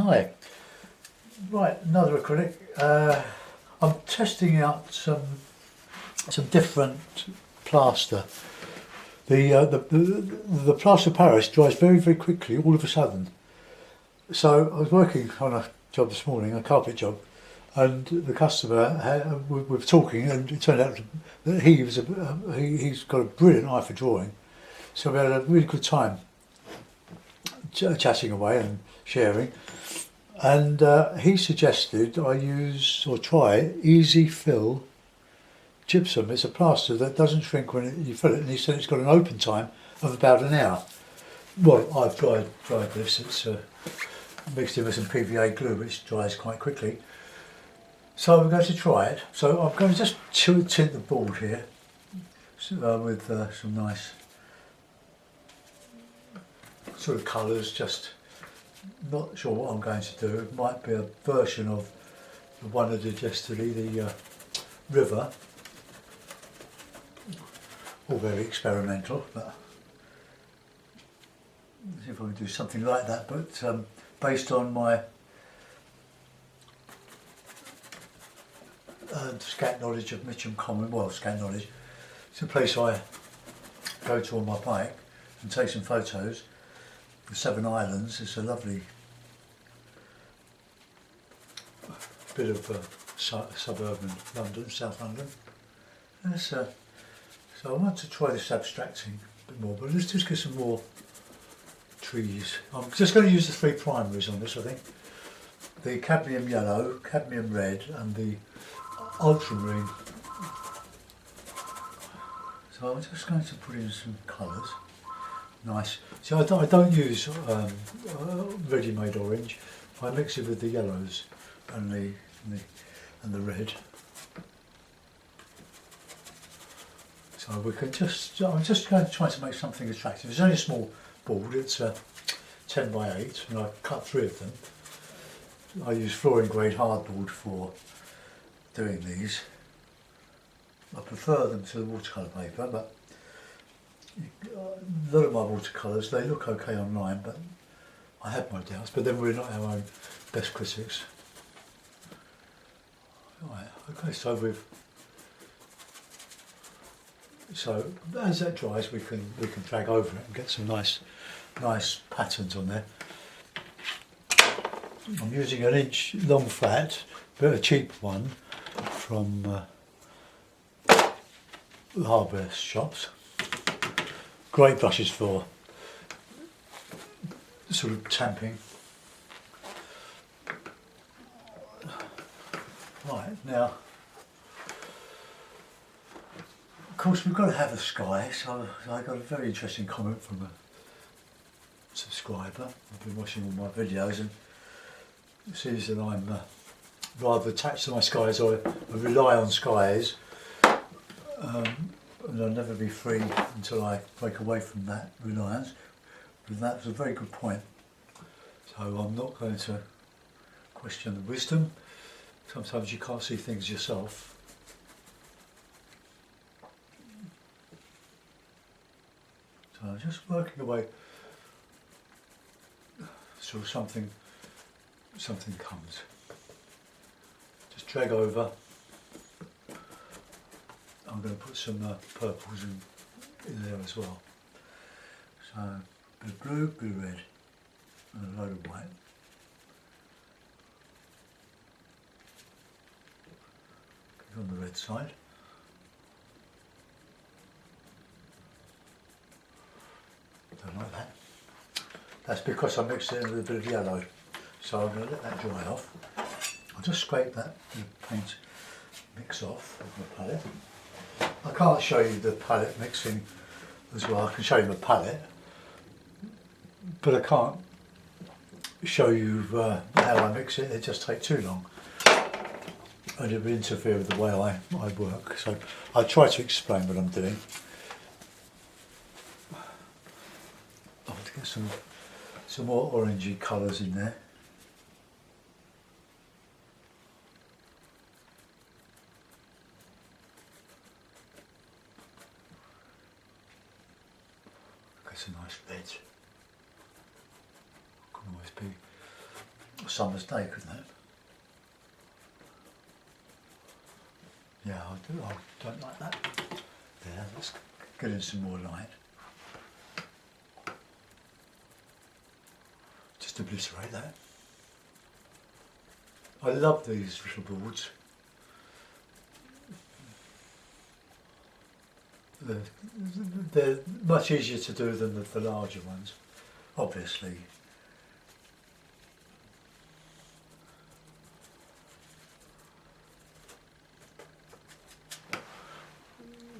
Hi. Right, another acrylic. I'm testing out some different plaster. The plaster of Paris dries very quickly all of a sudden. So I was working on a job this morning, a carpet job, and the customer we were talking, and it turned out that he's got a brilliant eye for drawing. So we had a really good time chatting away and sharing. And he suggested I use or try Easy Fill gypsum. It's a plaster that doesn't shrink when you fill it, and he said it's got an open time of about an hour. Well, I've tried this. It's mixed in with some PVA glue, which dries quite quickly. So I'm going to try it. So I'm going to just tint the board here with some nice sort of colours. Just not sure what I'm going to do. It might be a version of the one I did yesterday, the river. All very experimental, but let's see if I can do something like that. But based on my scant knowledge of Mitcham Common, well, scant knowledge, it's a place I go to on my bike and take some photos. The Seven Islands, it's a lovely bit of suburban London, South London. So I want to try this abstracting a bit more, but let's just get some more trees. I'm just going to use the three primaries on this, I think. The cadmium yellow, cadmium red, and the ultramarine. So I'm just going to put in some colours. Nice. So I don't use ready-made orange. I mix it with the yellows and the red. So we can I'm just going to try to make something attractive. It's only a small board. It's 10 by 8, and I cut 3 of them. I use fluorine grade hardboard for doing these. I prefer them to the watercolour paper, but a lot of my watercolours, they look okay online, but I have my doubts. But then we're not our own best critics. Right, okay, so as that dries, we can drag over it and get some nice patterns on there. I'm using an inch long flat, but a cheap one from the hardware shops. Great brushes for sort of tamping. Right, now, of course we've got to have a sky, so I got a very interesting comment from a subscriber. I've been watching all my videos and sees that I'm rather attached to my skies, or I rely on skies. And I'll never be free until I break away from that reliance. But that's a very good point. So I'm not going to question the wisdom. Sometimes you can't see things yourself. So I'm just working away. So something comes. Just drag over. I'm going to put some purples in there as well. So a bit of blue, bit of red, and a load of white. On the red side. Don't like that. That's because I mixed it in with a bit of yellow. So I'm going to let that dry off. I'll just scrape that paint mix off with my palette. I can't show you the palette mixing as well. I can show you the palette, but I can't show you how I mix it. It just takes too long, and it would interfere with the way I work. So I'll try to explain what I'm doing. I want to get some more orangey colours in there. It's a nice red. Can always be a summer's day, couldn't it? Yeah, I don't like that. Yeah, let's get in some more light. Just obliterate that. I love these little boards. They're much easier to do than the larger ones, obviously.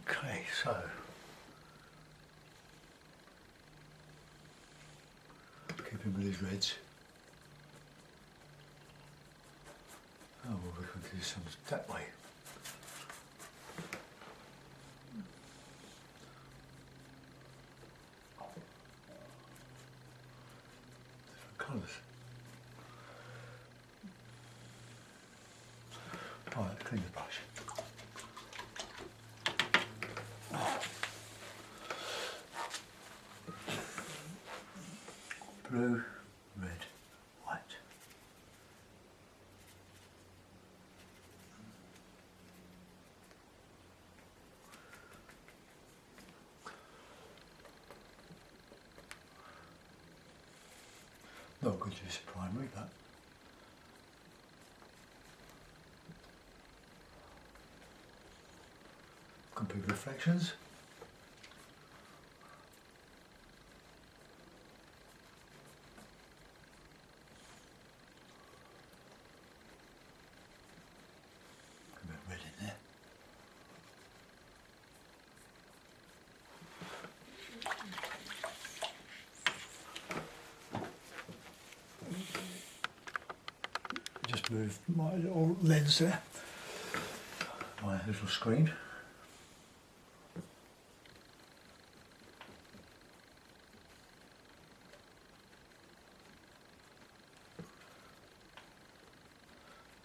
Okay, so keeping with these reds. Oh, well, we can do some that way. Different colours. Right, clean the brush. Blue, red, white. Not good use of primary, but complete reflections. A bit red in there. Just move my little lens there, my little screen.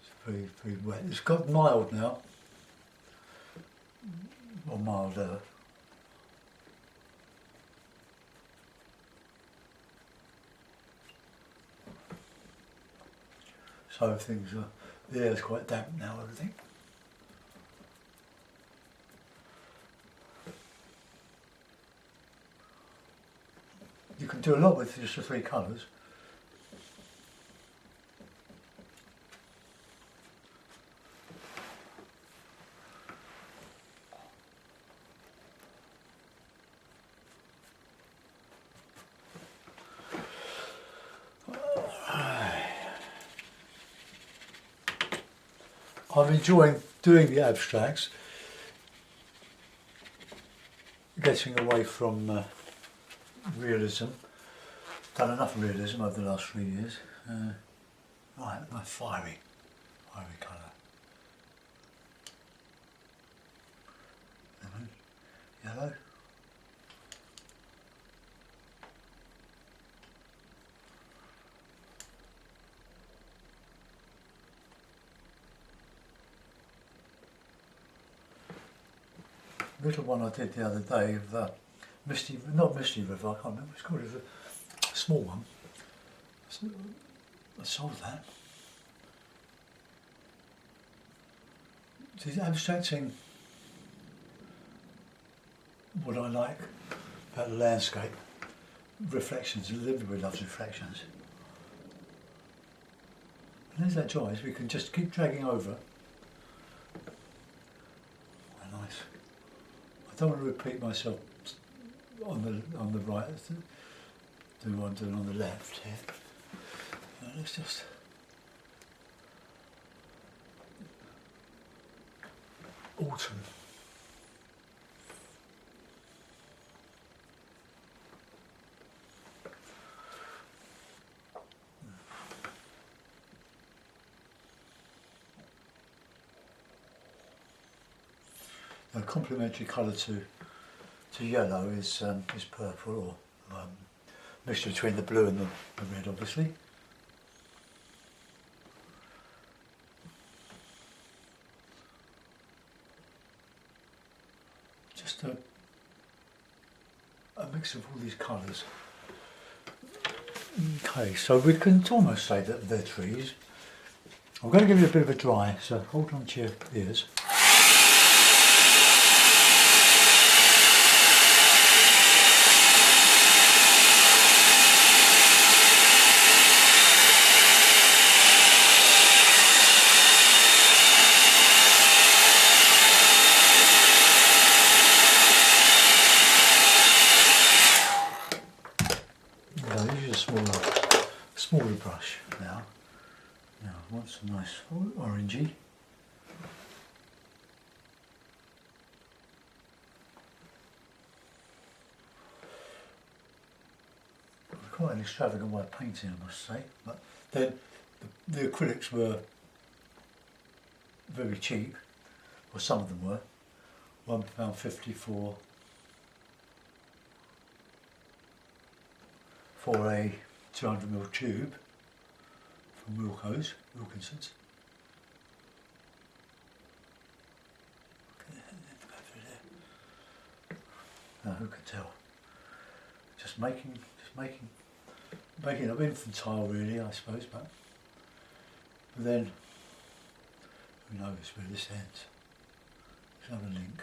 It's very wet. It's got mild now, or milder. So things are, the air's quite damp now, everything. You can do a lot with just the three colours. I'm enjoying doing the abstracts, getting away from realism. Done enough realism over the last 3 years. Right, nice fiery colour. Lemon, yellow. Little one I did the other day of not Misty River, I can't remember what it's called, it's a small one. I sold that. So abstracting what I like about the landscape, reflections, everybody loves reflections. And there's that joy, we can just keep dragging over. Quite nice. I don't want to repeat myself on the right, do what I'm doing on the left here. Let's just autumn. A complementary colour to yellow is purple, or mixture between the blue and the red, obviously. Just a mix of all these colours. Okay, so we can almost say that they're trees. I'm going to give you a bit of a dry, so hold on to your ears. Use a smaller brush now. Now, what's a nice orangey? Quite an extravagant way of painting, I must say. But then the acrylics were very cheap, or some of them were. £1.50 for a 200ml tube from Wilkinson's. Now who can tell? Just making up infantile really, I suppose, but then who knows where this ends. There's another link.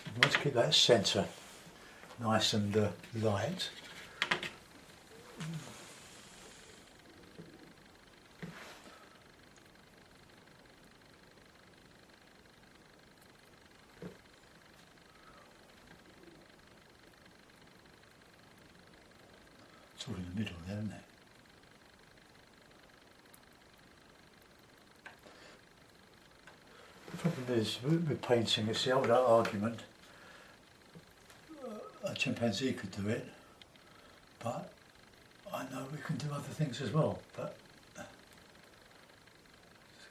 You want to keep that centre nice and light. It's all in the middle there, isn't it? The problem is with painting, it's the old argument. A chimpanzee could do it, but I know we can do other things as well. But let's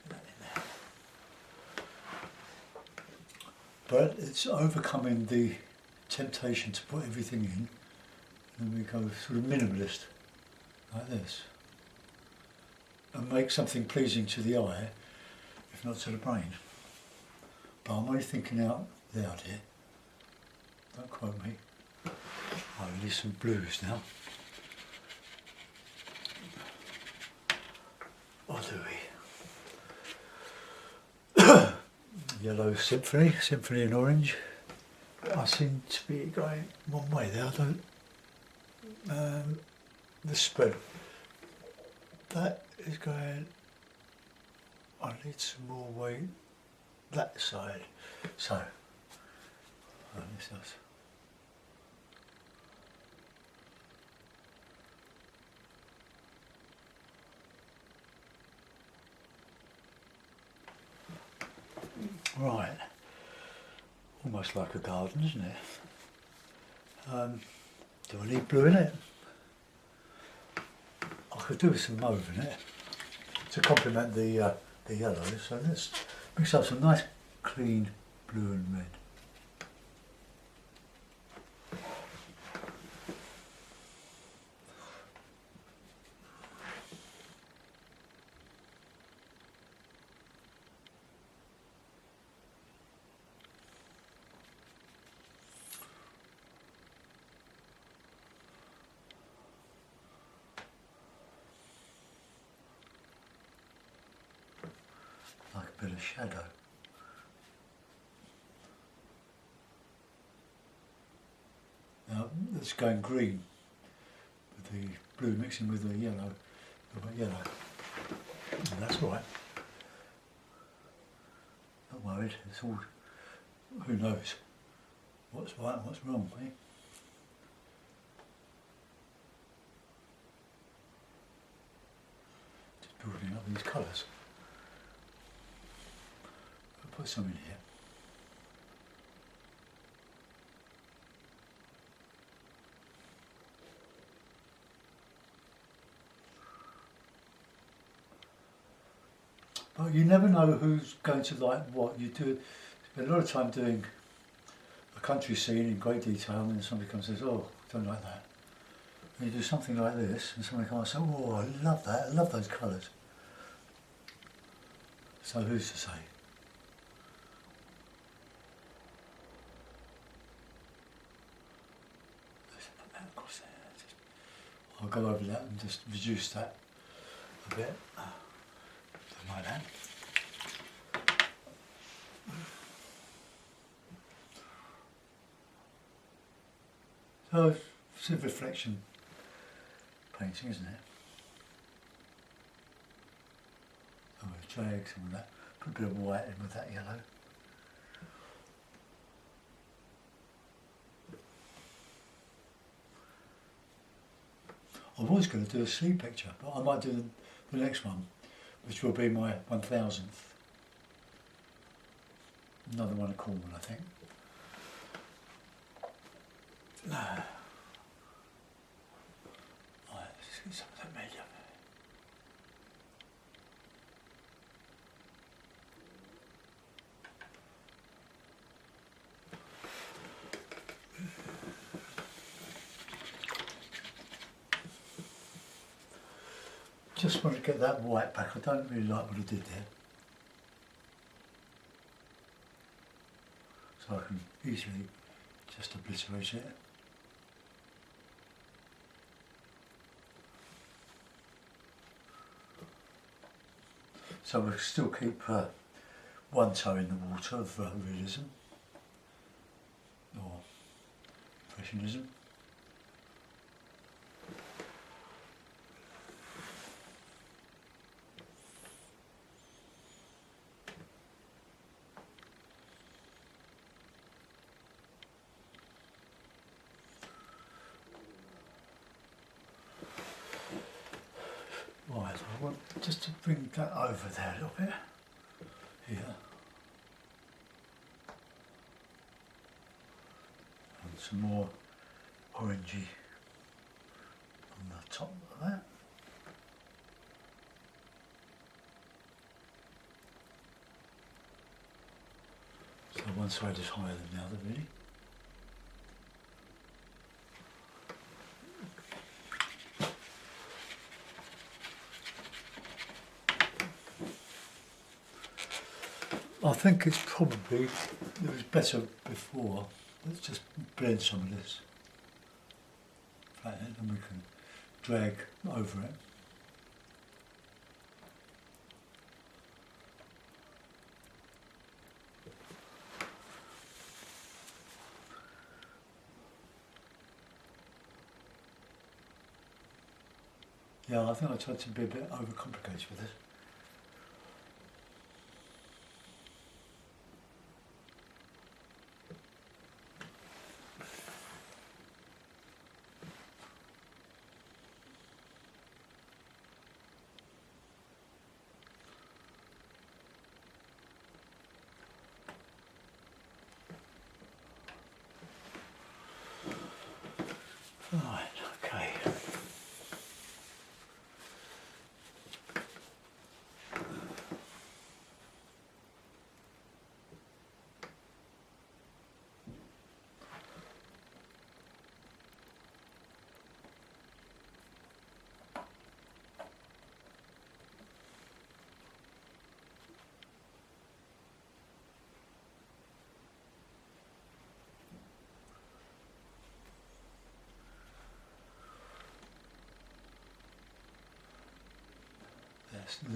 get that in there. But it's overcoming the temptation to put everything in, and we go sort of minimalist, like this, and make something pleasing to the eye, if not to the brain. But I'm only thinking out loud here. Don't quote me. I'll release some blues now. Or do we? Yellow symphony and orange. I seem to be going one way there. I don't. The spread. That is going. I need some more weight. That side. So. This does. Right, almost like a garden, isn't it? Do I need blue in it? I could do with some mauve in it to complement the yellow. So let's mix up some nice clean blue and red. Like a bit of shadow. Now it's going green with the blue mixing with the yellow. And that's all right. Not worried. It's all. Who knows what's right and what's wrong, eh? Just building up these colours. Put some in here. But you never know who's going to like what. You do spend a lot of time doing a country scene in great detail, and then somebody comes and says, "Oh, I don't like that." And you do something like this, and somebody comes and says, "Oh, I love that. I love those colours." So who's to say? across there. I'll go over that and just reduce that a bit. Something like that. So it's a reflection painting, isn't it? Oh, drag some of that. Put a bit of white in with that yellow. I was going to do a sea picture, but I might do the next one, which will be my 1000th. Another one of Cornwall, I think. Right, let's get some of that made up. Just want to get that white back. I don't really like what I did there. So I can easily just obliterate it. So we'll still keep one toe in the water of realism or impressionism. Right, I want just to bring that over there a little bit, here. And some more orangey on the top of that. So one side is higher than the other, really. I think it's probably, it was better before. Let's just blend some of this, flatten it, and we can drag over it. Yeah, I think I tried to be a bit overcomplicated with it. Right, okay.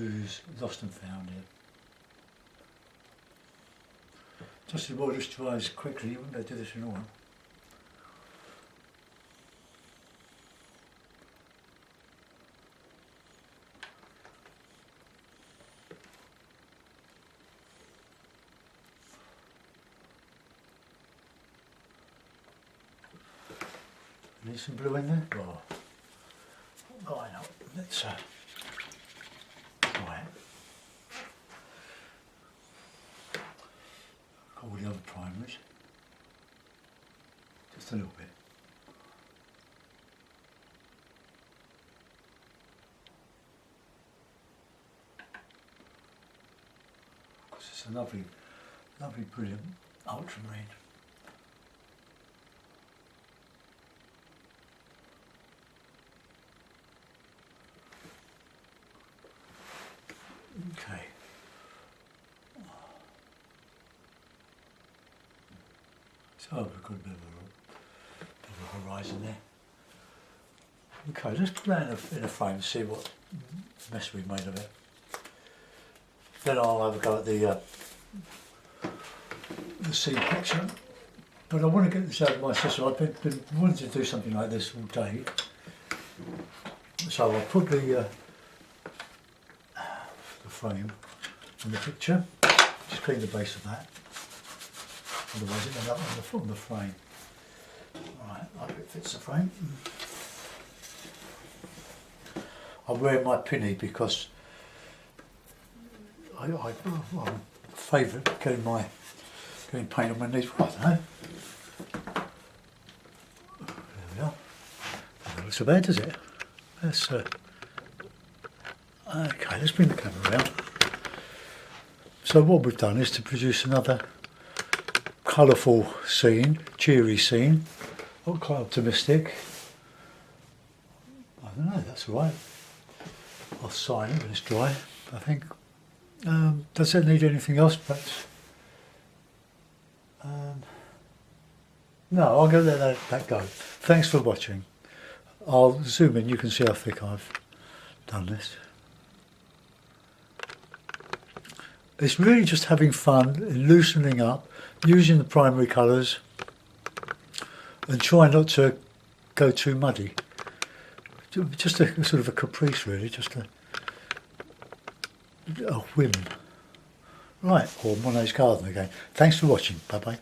Let's lost and found here. Just as well just try as quickly, you wouldn't be able to do this in all. Need some blue in there? Oh, why not? Let's try it. All the other primers. Just a little bit. Because it's a lovely, lovely, brilliant ultramarine. Okay. So we've got a bit of a horizon there. Okay, let's put that in a frame and see what mess we made of it. Then I'll have a go at the scene picture. But I want to get this out of my system. I've been wanting to do something like this all day. So I'll put the frame in the picture. Just clean the base of that. Otherwise it'll end up on the frame. Alright, I hope it fits the frame. I'm wearing my pinny because I'm favourite getting paint on my knees. I don't know. There we are. Doesn't look so bad, does it? Let's okay, let's bring the camera around. So what we've done is to produce another colourful scene, cheery scene. Not quite optimistic. I don't know, that's all right. I'll sign it when it's dry, I think. Does it need anything else, perhaps? No, I'll go let that go. Thanks for watching. I'll zoom in, you can see how thick I've done this. It's really just having fun, loosening up, using the primary colours and trying not to go too muddy. Just a sort of a caprice really, just a whim. Right, or Monet's Garden again. Thanks for watching, bye bye.